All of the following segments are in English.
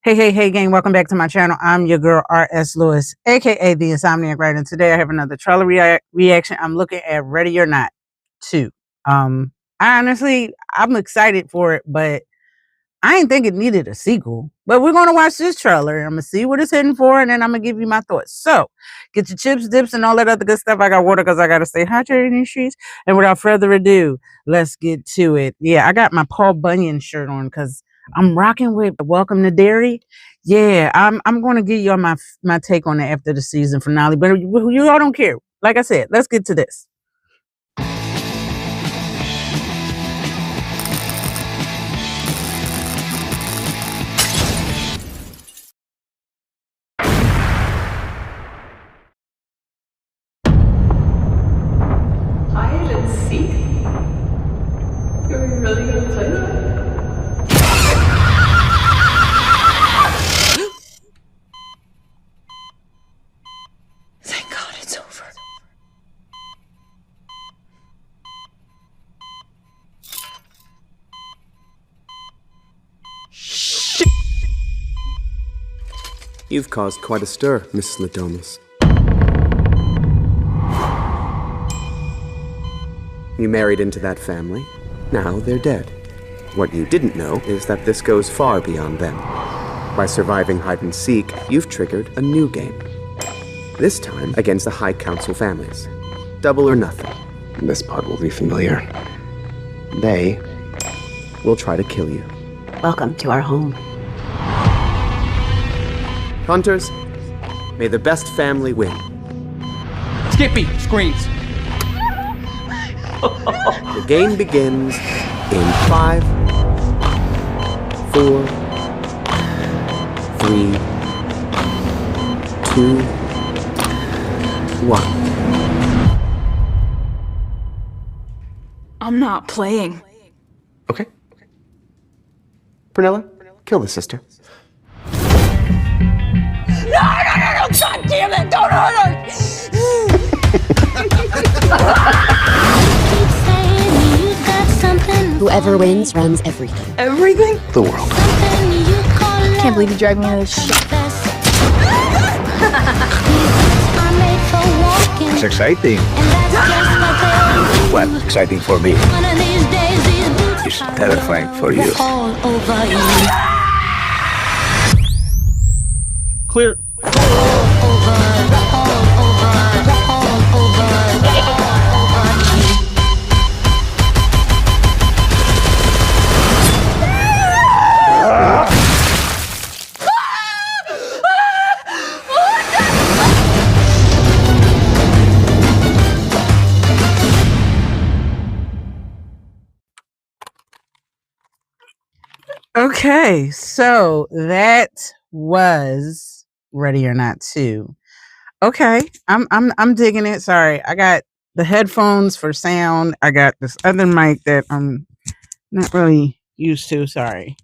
Hey, gang, welcome back to my channel. I'm your girl, R.S. Lewis, aka The Insomniac Writer, and today I have another trailer reaction. I'm looking at Ready or Not 2. I'm excited for it, but I didn't think it needed a sequel. But we're going to watch this trailer. I'm going to see what it's heading for, and then I'm going to give you my thoughts. So, get your chips, dips, and all that other good stuff. I got water because I got to stay hydrated in these streets. And without further ado, let's get to it. Yeah, I got my Paul Bunyan shirt on because I'm rocking with Welcome to Derry. Yeah, I'm going to give y'all my take on it after the season finale. But you all don't care. Like I said, let's get to this. Hide and seek? Are we really gonna play that? Thank God it's over. Shit! You've caused quite a stir, Mrs. Ladomas. You married into that family. Now they're dead. What you didn't know is that this goes far beyond them. By surviving hide and seek, you've triggered a new game. This time against the High Council families. Double or nothing. This part will be familiar. They will try to kill you. Welcome to our home. Hunters, may the best family win. Skippy screams. The game begins in 5, 4, 3, 2, 1. I'm not playing. Okay. Prunella, kill the sister. No! God damn it! Don't hurt her! Whoever wins runs everything. Everything? The world. Can't believe you dragged me into this shit. It's exciting. What's exciting for me is terrifying for you. Clear. Okay, so that was Ready or Not 2. Okay, I'm digging it. Sorry, I got the headphones for sound. I got this other mic that I'm not really used to. Sorry.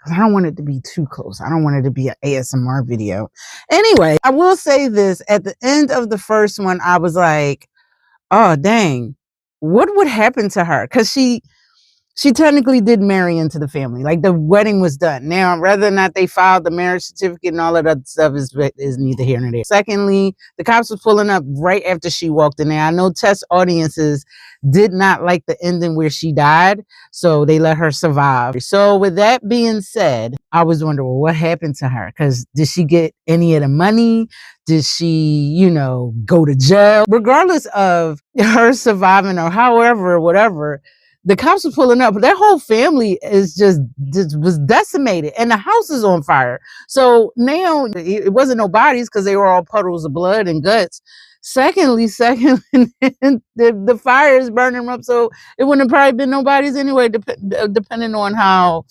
I don't want it to be too close. I don't want it to be an ASMR video. Anyway, I will say this. At the end of the first one, I was like, oh, dang, what would happen to her? Because she technically did marry into the family. Like, the wedding was done. Now, whether or not they filed the marriage certificate and all of that stuff is neither here nor there. Secondly, the cops were pulling up right after she walked in there. I know test audiences did not like the ending where she died, so they let her survive. So with that being said, I was wondering, well, what happened to her? Because did she get any of the money? Did she, go to jail? Regardless of her surviving or however, whatever, the cops were pulling up, but their whole family is just was decimated, and the house is on fire. So now it wasn't no bodies because they were all puddles of blood and guts. Secondly, the fire is burning them up, so it wouldn't have probably been no bodies anyway, depending on how.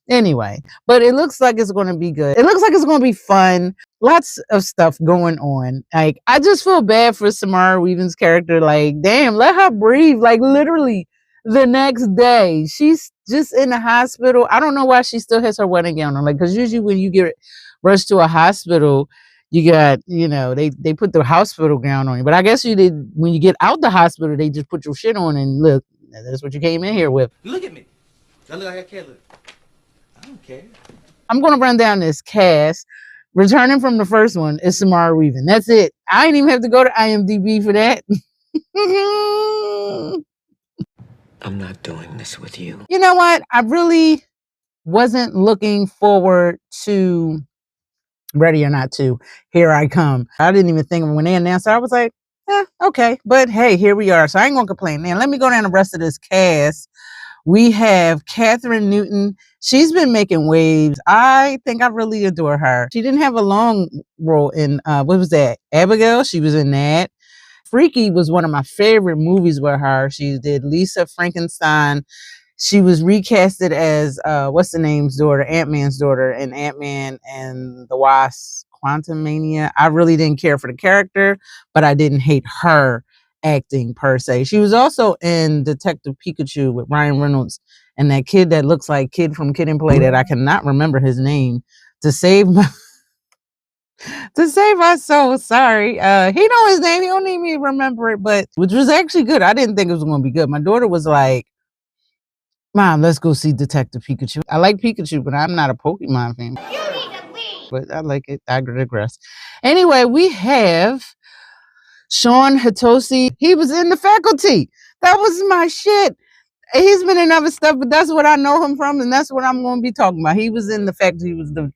Anyway, but it looks like it's going to be good. It looks like it's going to be fun. Lots of stuff going on. Like, I just feel bad for Samara Weaving's character. Like, damn, let her breathe. Like, literally. The next day, she's just in the hospital. I don't know why she still has her wedding gown on. Like, because usually when you get rushed to a hospital, you got, they put the hospital gown on you. But I guess when you get out the hospital, they just put your shit on and look, that's what you came in here with. Look at me. I look like I can't look. I don't I'm going to run down this cast. Returning from the first one is Samara Weaving. That's it. I didn't even have to go to IMDb for that. I'm not doing this with you. You know what? I really wasn't looking forward to Ready or Not to Here I Come. I didn't even think of when they announced it. I was like, okay. But hey, here we are. So I ain't going to complain. Now, let me go down the rest of this cast. We have Kathryn Newton. She's been making waves. I think I really adore her. She didn't have a long role in, what was that? Abigail. She was in that. Freaky was one of my favorite movies with her. She did Lisa Frankenstein. She was recasted as, what's the name's daughter? Ant-Man's daughter in Ant-Man and the Wasp: Quantumania. I really didn't care for the character, but I didn't hate her acting per se. She was also in Detective Pikachu with Ryan Reynolds and that kid that looks like Kid from Kid and Play that I cannot remember his name. To save my soul, sorry. He know his name. He don't need me to remember it, but which was actually good. I didn't think it was going to be good. My daughter was like, Mom, let's go see Detective Pikachu. I like Pikachu, but I'm not a Pokemon fan. You need to leave. But I like it. I digress. Anyway, we have Shawn Hatosy. He was in The Faculty. That was my shit. He's been in other stuff, but that's what I know him from, and that's what I'm going to be talking about. He was in The Faculty. He was the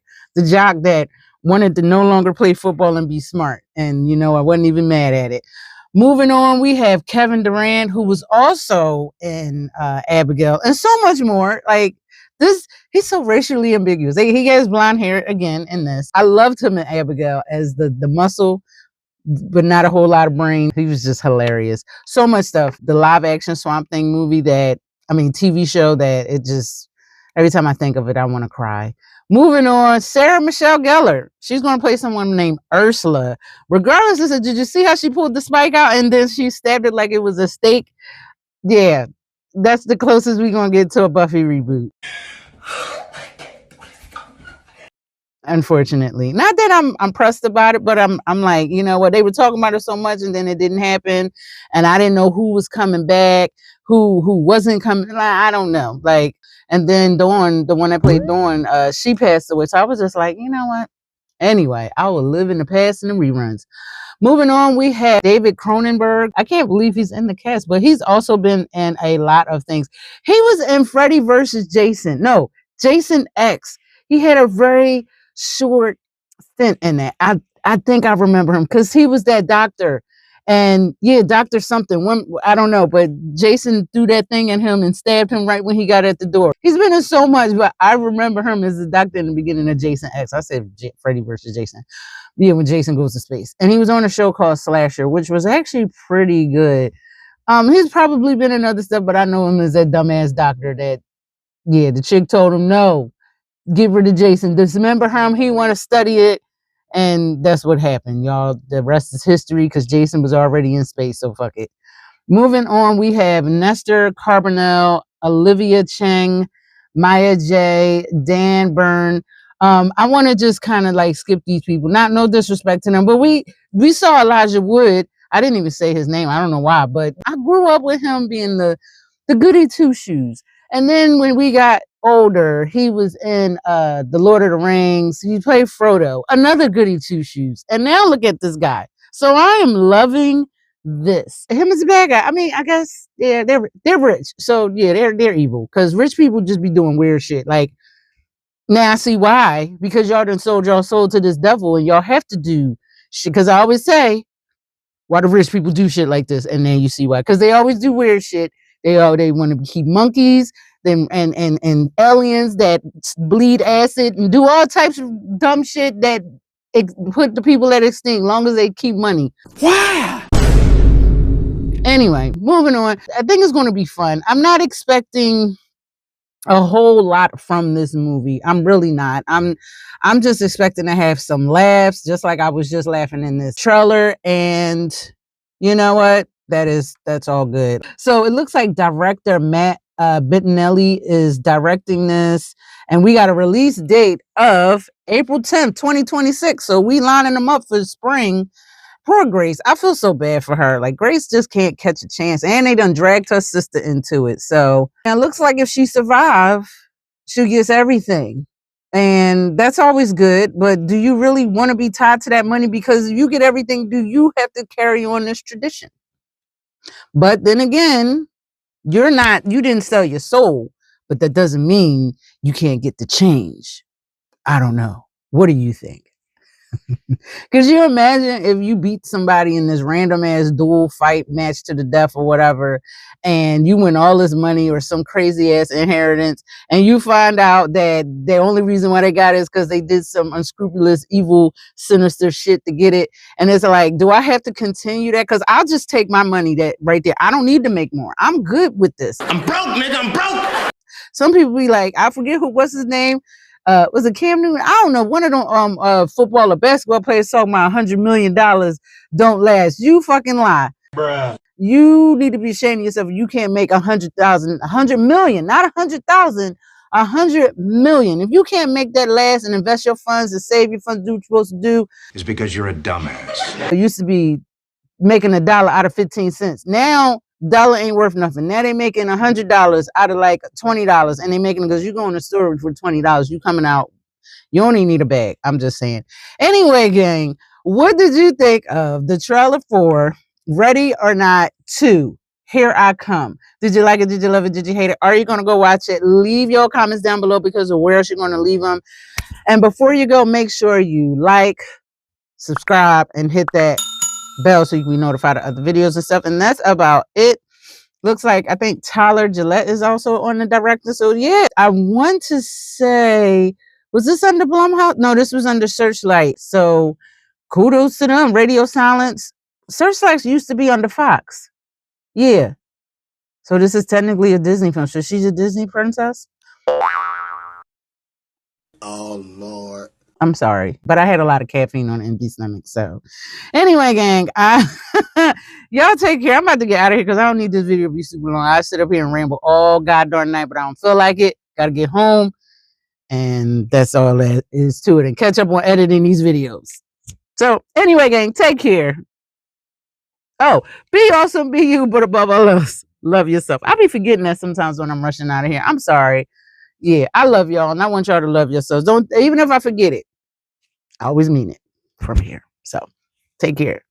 jock that wanted to no longer play football and be smart. And, you know, I wasn't even mad at it. Moving on, we have Kevin Durand, who was also in Abigail, and so much more. Like this, he's so racially ambiguous. He has blonde hair again in this. I loved him in Abigail as the muscle, but not a whole lot of brain. He was just hilarious. So much stuff. The live action Swamp Thing movie TV show that it just, every time I think of it, I want to cry. Moving on, Sarah Michelle Gellar. She's going to play someone named Ursula. Regardless, did you see how she pulled the spike out and then she stabbed it like it was a steak? Yeah, that's the closest we're going to get to a Buffy reboot. Unfortunately, not that I'm pressed about it, but I'm like, you know what, they were talking about it so much and then it didn't happen, and I didn't know who was coming back, who wasn't coming. Like, I don't know. Like, and then Dawn, the one that played Dawn, she passed away. So I was just like, you know what? Anyway, I will live in the past and the reruns. Moving on, we have David Cronenberg. I can't believe he's in the cast, but he's also been in a lot of things. He was in Freddy versus Jason. No, Jason X. He had a very short stint in that. I think I remember him because he was that doctor. And yeah, Dr. something. I don't know, but Jason threw that thing at him and stabbed him right when he got at the door. He's been in so much, but I remember him as the doctor in the beginning of Jason X. I said Freddy versus Jason. Yeah, when Jason goes to space. And he was on a show called Slasher, which was actually pretty good. He's probably been in other stuff, but I know him as that dumbass doctor that, yeah, the chick told him, no, get rid of Jason. Dismember him. He want to study it. And that's what happened, y'all. The rest is history because Jason was already in space, so fuck it. Moving on, we have Néstor Carbonell, Olivia Cheng, Maya J, Dan Byrne. I want to just kind of like skip these people. Not no disrespect to them, but we saw Elijah Wood. I didn't even say his name. I don't know why, but I grew up with him being the goody two shoes. And then when we got older, he was in The Lord of the Rings. He played Frodo, another goody two shoes. And now look at this guy. So I am loving this. Him as a bad guy. I mean, I guess yeah, they're rich. So yeah, they're evil because rich people just be doing weird shit. Like, now I see why, because y'all done sold y'all soul to this devil and y'all have to do shit. Because I always say, why do rich people do shit like this? And then you see why. Because they always do weird shit. They want to keep monkeys and aliens that bleed acid and do all types of dumb shit that put the people at extinct long as they keep money. Wow. Anyway, moving on. I think it's going to be fun. I'm not expecting a whole lot from this movie. I'm really not. I'm just expecting to have some laughs, just like I was just laughing in this trailer. And you know what? That's all good. So it looks like director Matt Bettinelli is directing this, and we got a release date of April 10th, 2026. So we lining them up for spring. Poor Grace. I feel so bad for her. Like, Grace just can't catch a chance. And they done dragged her sister into it. So it looks like if she survives, she gets everything. And that's always good. But do you really want to be tied to that money? Because if you get everything, do you have to carry on this tradition? But then again, you didn't sell your soul, but that doesn't mean you can't get the change. I don't know. What do you think? Could you imagine if you beat somebody in this random ass duel fight match to the death or whatever, and you win all this money or some crazy ass inheritance, and you find out that the only reason why they got it is because they did some unscrupulous, evil, sinister shit to get it. And it's like, do I have to continue that? Because I'll just take my money that right there. I don't need to make more. I'm good with this. I'm broke, nigga. I'm broke. Some people be like, I forget what's his name. Was it Cam Newton? I don't know. One of them football or basketball players talking about $100 million don't last. You fucking lie. Bruh. You need to be ashamed of yourself. You can't make 100,000, 100 million, not 100,000, 100 million. If you can't make that last and invest your funds and save your funds, do what you're supposed to do. It's because you're a dumbass. It used to be making $1 out of 15 cents. Now, dollar ain't worth nothing. Now they making $100 out of like $20, and they making it because you go in the store for $20. You coming out, you only need a bag. I'm just saying. Anyway, gang, what did you think of the trailer for Ready or Not 2? Here I Come. Did you like it? Did you love it? Did you hate it? Are you going to go watch it? Leave your comments down below because of where else you're going to leave them. And before you go, make sure you like, subscribe, and hit that bell so you can be notified of other videos and stuff. And that's about it. Looks like I think Tyler Gillett is also on the director. So yeah, I want to say, was this under Blumhouse? No, this was under Searchlight. So kudos to them. Radio Silence. Searchlight used to be under Fox. Yeah. So this is technically a Disney film. So she's a Disney princess? Oh, Lord. I'm sorry, but I had a lot of caffeine on empty stomach. So anyway, gang, y'all take care. I'm about to get out of here because I don't need this video to be super long. I sit up here and ramble all goddamn night, but I don't feel like it. Got to get home. And that's all that is to it. And catch up on editing these videos. So anyway, gang, take care. Oh, be awesome, be you, but above all else, love yourself. I be forgetting that sometimes when I'm rushing out of here. I'm sorry. Yeah, I love y'all, and I want y'all to love yourselves. Don't, even if I forget it, I always mean it from here. So take care.